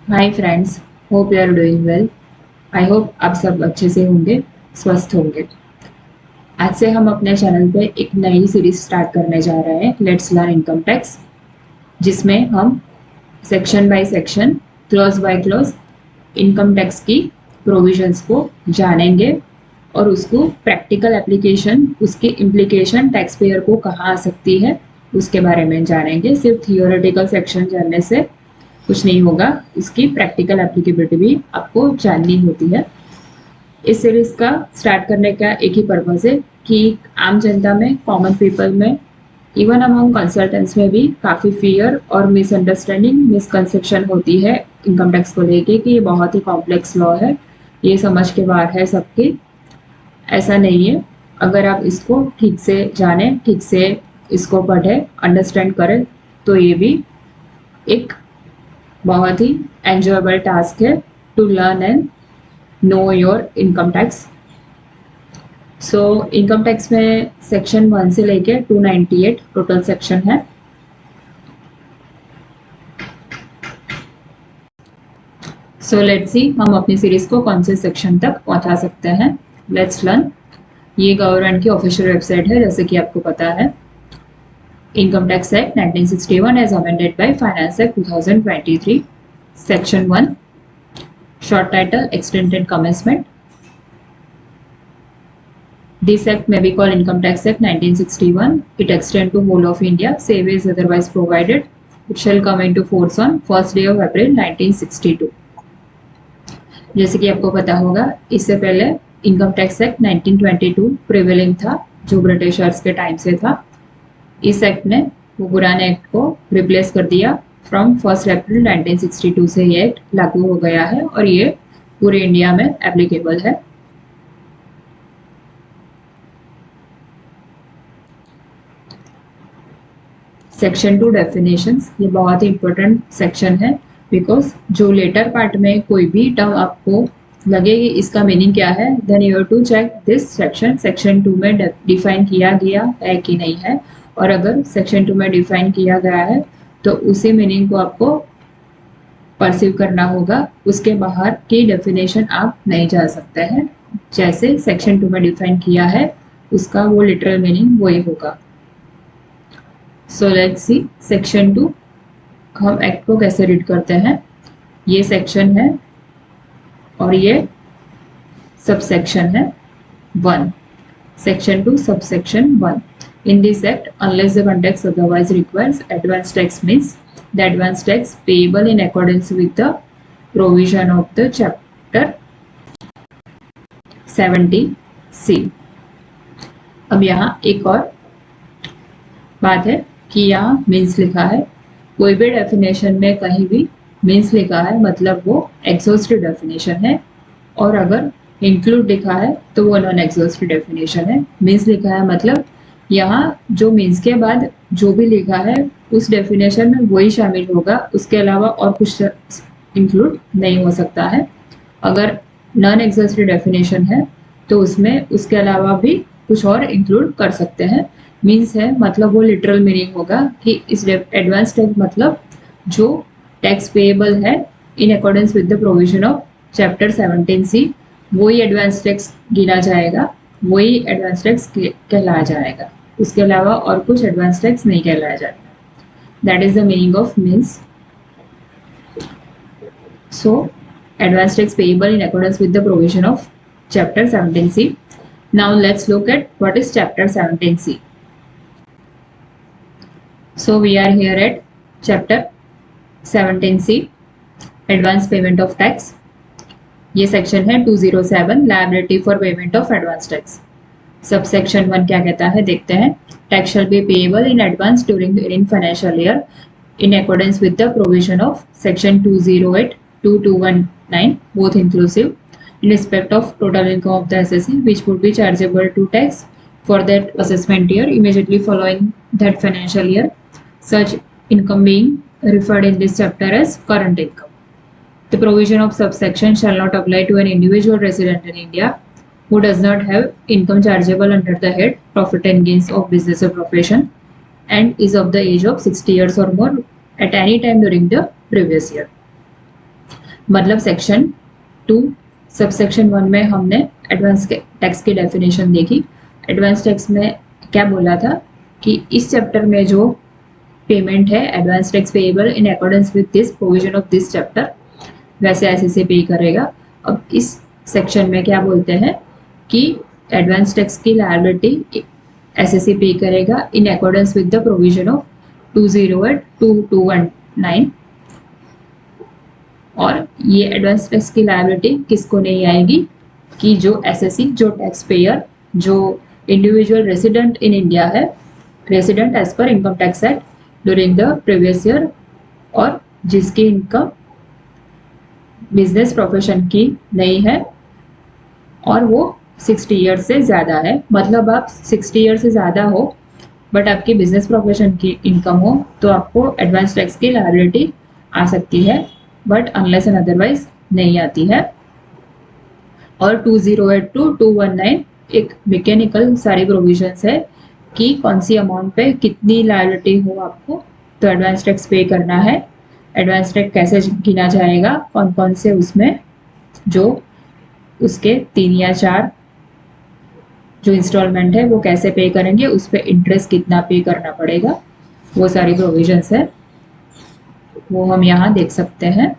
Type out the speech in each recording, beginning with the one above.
Hi friends, hope you are doing well. I hope आप सब अच्छे से होंगे, स्वस्थ होंगे। आज से हम अपने चैनल पे एक नई सीरीज स्टार्ट करने जा रहे हैं, लेट्स लर्न इनकम टैक्स, जिसमें हम section by section, clause by clause income tax की प्रोविजंस को जानेंगे और उसको प्रैक्टिकल एप्लीकेशन, उसकी इम्प्लीकेशन टैक्स पेयर को कहाँ आ सकती है उसके बारे में जानेंगे। सिर्फ थियोरेटिकल सेक्शन जानने से कुछ नहीं होगा, इसकी प्रैक्टिकल एप्लीकेबिलिटी भी आपको जाननी होती है। इस सीरीज का स्टार्ट करने का एक ही पर्पज है कि आम जनता में, कॉमन पीपल में, इवन अमंग कंसल्टेंट्स में भी काफ़ी फियर और मिसअंडरस्टैंडिंग, मिसकंसेप्शन होती है इनकम टैक्स को लेके कि ये बहुत ही कॉम्प्लेक्स लॉ है, ये समझ के बाहर है सबकी। ऐसा नहीं है। अगर आप इसको ठीक से जाने, ठीक से इसको पढ़े, अंडरस्टैंड करें, तो ये भी एक बहुत ही एंजॉयबल टास्क है to learn and know your income tax. So income tax में सेक्शन 1 से लेके 298 टोटल सेक्शन है। सो लेट्स सी हम अपनी सीरीज को कौन से सेक्शन तक पहुंचा सकते हैं। Let's learn. ये गवर्नमेंट की ऑफिशियल वेबसाइट है, जैसे कि आपको पता है। Income tax act 1961 as amended by finance act 2023। Section 1, short title, extended commencement. This act may be called Income Tax Act 1961. It extends to whole of India, save is otherwise provided. It shall come into force on first day of April 1962. जैसे कि आपको पता होगा, इससे पहले income tax act 1922 prevailing था, जो Britishers के टाइम से था। इस एक्ट ने वो पुराने एक्ट को रिप्लेस कर दिया। फ्रॉम 1 अप्रैल 1962 से ये एक्ट लागू हो गया है और ये पूरे इंडिया में एप्लीकेबल है। सेक्शन 2 डेफिनेशंस, ये बहुत ही इंपॉर्टेंट सेक्शन है, बिकॉज जो लेटर पार्ट में कोई भी टर्म आपको लगे कि इसका मीनिंग क्या है, then you have to check this section. Section 2 में डिफाइन किया गया है कि नहीं है, और अगर सेक्शन 2 में डिफाइन किया गया है तो उसी मीनिंग को आपको परसीव करना होगा। उसके बाहर की डेफिनेशन आप नहीं जा सकते हैं। जैसे सेक्शन 2 में डिफाइन किया है, उसका वो लिटरल मीनिंग वही होगा। सो लेट्स सी सेक्शन 2, हम एक्ट को कैसे रीड करते हैं। ये सेक्शन है और ये सब सेक्शन है 1। Section 2 sub section 1। In this act, unless the context otherwise requires, advance tax means the advance tax payable in accordance with the provision of the chapter 70C। अब यहाँ एक और बात है कि यहाँ मीन्स लिखा है। कोई भी डेफिनेशन में कहीं भी मीन्स लिखा है मतलब वो एग्जॉस्टिव डेफिनेशन है, और अगर इंक्लूड लिखा है तो वो नॉन एग्जॉस्टिव डेफिनेशन है। मीन्स लिखा है मतलब यहाँ जो मीन्स के बाद जो भी लिखा है उस डेफिनेशन में वही शामिल होगा, उसके अलावा और कुछ इंक्लूड नहीं हो सकता है। अगर नॉन एग्जॉस्टिव डेफिनेशन है तो उसमें उसके अलावा भी कुछ और इंक्लूड कर सकते हैं। मीन्स है मतलब वो लिटरल मीनिंग होगा कि इस एडवांस टैक्स मतलब जो टैक्स पेएबल है in accordance with the provision of chapter 17C, वही एडवांस टैक्स गिना जाएगा, वही एडवांस टैक्स कहलाया जाएगा। उसके अलावा और कुछ एडवांस टैक्स नहीं कहलाया जाएगा। That is the meaning of means. So advance tax payable in accordance with the provision of chapter 17C. Now let's look at what is chapter 17C. So we are here at chapter 17C, advance payment of tax. ये section है 207, liability for payment of advance tax. Sub section 1 क्या कहता है देखते हैं। Tax shall be payable in advance during the financial year in accordance with the provision of section 208 to 219 both inclusive in respect of total income of the assessee which would be chargeable to tax for that assessment year immediately following that financial year, such income being referred in this chapter as current income. The provision of subsection shall not apply to an individual resident in India who does not have income chargeable under the head profit and gains of business or profession and is of the age of 60 years or more at any time during the previous year. मतलब section 2 sub section 1 में हमने advance tax की definition देखी। Advance tax में क्या बोला था कि इस चैप्टर में जो पेमेंट है advance tax payable in accordance with this provision of this chapter, वैसे ऐसे से पे करेगा। अब इस सेक्शन में क्या बोलते हैं कि एडवांस टैक्स की लायबिलिटी एसएससी पे करेगा in accordance with the provision of 2082219। और ये एडवांस टैक्स की लायबिलिटी किसको नहीं आएगी कि जो एसएससी, जो टैक्स पेयर, जो इंडिविजुअल रेसिडेंट इन इंडिया है, resident as per income tax act during the previous year, और जिसकी इनकम बिजनेस प्रोफेशन की नहीं है और वो 60 ईयर से ज़्यादा है। मतलब आप 60 ईयर से ज़्यादा हो बट आपकी बिजनेस प्रोफेशन की इनकम हो तो आपको एडवांस टैक्स की लायबिलिटी आ सकती है, बट अनलेस एंड अदरवाइज नहीं आती है। और 2008 to 219 एक मैकेनिकल सारी प्रोविजंस है कि कौन सी अमाउंट पे कितनी लायबिलिटी हो आपको तो एडवांस टैक्स पे करना है। एडवांस टैक्स कैसे गिना जाएगा, कौन कौन से उसमें जो उसके 3 या 4 जो इंस्टॉलमेंट है वो कैसे पे करेंगे, उस पर इंटरेस्ट कितना पे करना पड़ेगा, वो सारी प्रोविजंस है, वो हम यहाँ देख सकते हैं।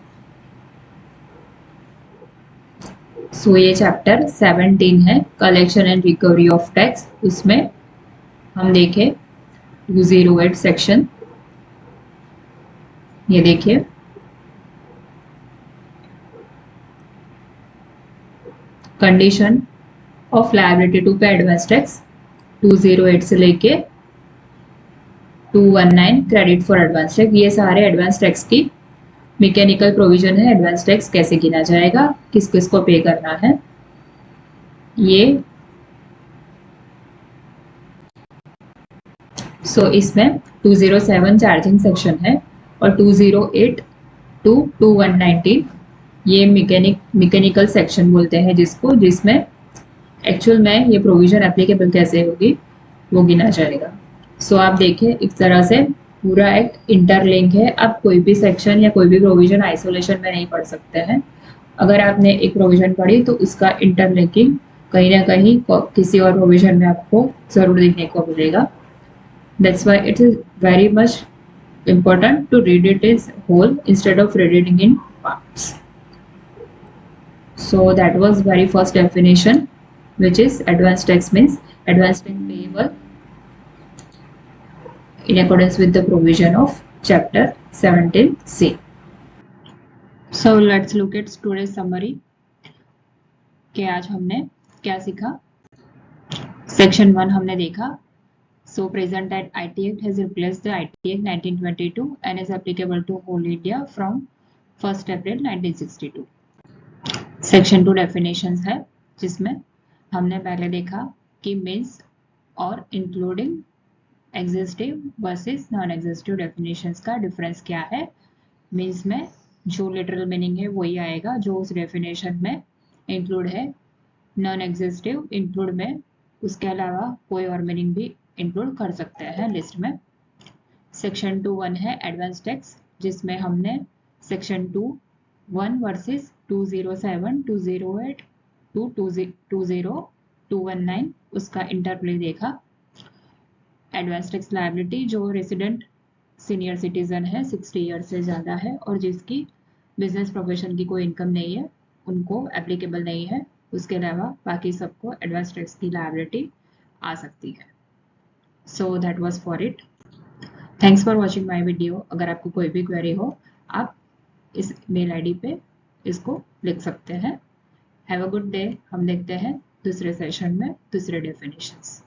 सो ये चैप्टर 17 है, collection and recovery of tax. उसमें हम देखें 208 सेक्शन, ये देखिए कंडीशन ऑफ लायबिलिटी टू पे एडवांस टैक्स 208 से लेके 219 क्रेडिट फॉर एडवांस टैक्स, ये सारे एडवांस टैक्स की मैकेनिकल प्रोविजन है। एडवांस टैक्स कैसे गिना जाएगा, किस किस को पे करना है, ये इसमें 207 चार्जिंग सेक्शन है और 208 टू 2119 ये मैकेनिकल सेक्शन बोलते हैं जिसको, जिसमें एक्चुअल में ये प्रोविजन एप्लीकेबल कैसे होगी वो गिना जाएगा। आप देखिए इस तरह से पूरा एक्ट इंटरलिंक है। आप कोई भी सेक्शन या कोई भी प्रोविजन आइसोलेशन में नहीं पढ़ सकते हैं। अगर आपने एक प्रोविजन पढ़ी तो उसका इंटरलिंकिंग कहीं ना कहीं किसी और प्रोविजन में आपको जरूर देखने को मिलेगा। That's why it is very much important to read it as whole instead of reading in parts. So that was very first definition, which is advance tax means advance tax payable in accordance with the provision of chapter 17C. So let's look at today's summary कि आज हमने क्या सीखा। Section 1 हमने देखा। So present that IT Act has replaced the IT Act 1922 and is applicable to whole India from 1st April 1962. Section 2 definitions है जिसमें हमने पहले देखा कि means और including एग्जिस्टिव वर्सेस नॉन एग्जिस्टिव डेफिनेशंस का डिफरेंस क्या है। मीन्स में जो लिटरल मीनिंग है वही आएगा जो उस डेफिनेशन में इंक्लूड है। नॉन एग्जिस्टिव इंक्लूड में उसके अलावा कोई और मीनिंग भी इंक्लूड कर सकते हैं लिस्ट में। सेक्शन 2(1) है एडवांस टैक्स जिसमें हमने सेक्शन 2(1) वर्सेस 207, 208, 220, 219 उसका इंटरप्ले देखा। एडवांस टैक्स लायबिलिटी जो रेसिडेंट सीनियर सिटीजन है 60 ईयर से ज़्यादा है और जिसकी बिजनेस प्रोफेशन की कोई इनकम नहीं है उनको एप्लीकेबल नहीं है। उसके अलावा बाकी सबको एडवांस टैक्स की लायबिलिटी आ सकती है। So that was for it. Thanks for watching my video. अगर आपको कोई भी क्वेरी हो आप इस मेल आईडी पे इसको लिख सकते हैं। Have a good day. हम देखते हैं दूसरे सेशन में दूसरे डेफिनेशंस।